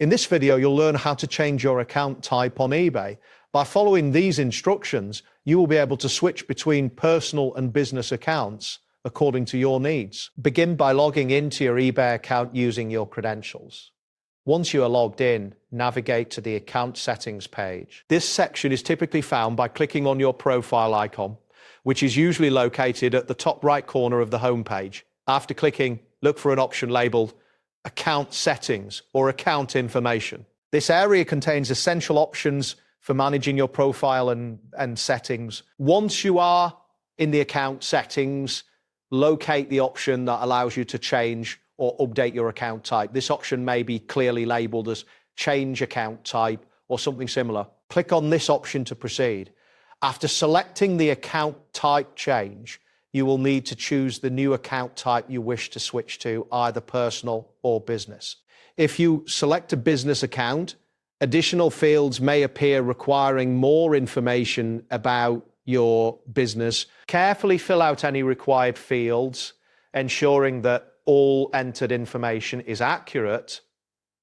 In this video, you'll learn how to change your account type on eBay. By following these instructions, you will be able to switch between personal and business accounts according to your needs. Begin by logging into your eBay account using your credentials. Once you are logged in, navigate to the account settings page. This section is typically found by clicking on your profile icon, which is usually located at the top right corner of the home page. After clicking, look for an option labeled Account Settings or Account Information. This area contains essential options for managing your profile and settings. Once you are in the account settings, locate the option that allows you to change or update your account type. This option may be clearly labeled as Change Account Type or something similar. Click on this option to proceed. After selecting the account type change, you will need to choose the new account type you wish to switch to, either personal or business. If you select a business account, additional fields may appear requiring more information about your business. Carefully fill out any required fields, ensuring that all entered information is accurate.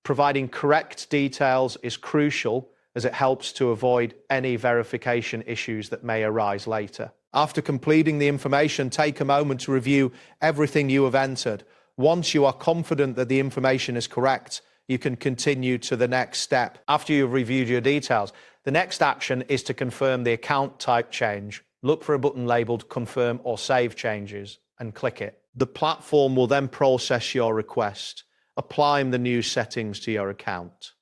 Providing correct details is crucial as it helps to avoid any verification issues that may arise later. After completing the information, take a moment to review everything you have entered. Once you are confident that the information is correct, you can continue to the next step. After you've reviewed your details, the next action is to confirm the account type change. Look for a button labeled Confirm or Save Changes and click it. The platform will then process your request, applying the new settings to your account.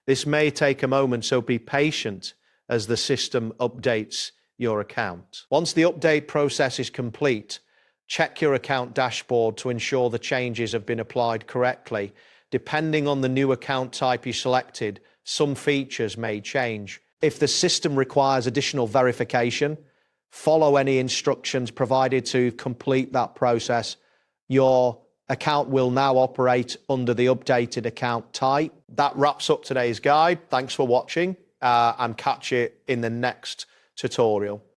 This may take a moment, so be patient as the system updates your account. Once the update process is complete, check your account dashboard to ensure the changes have been applied correctly. Depending on the new account type you selected, some features may change. If the system requires additional verification, follow any instructions provided to complete that process. Your account will now operate under the updated account type. That wraps up today's guide. Thanks for watching and catch you in the next tutorial.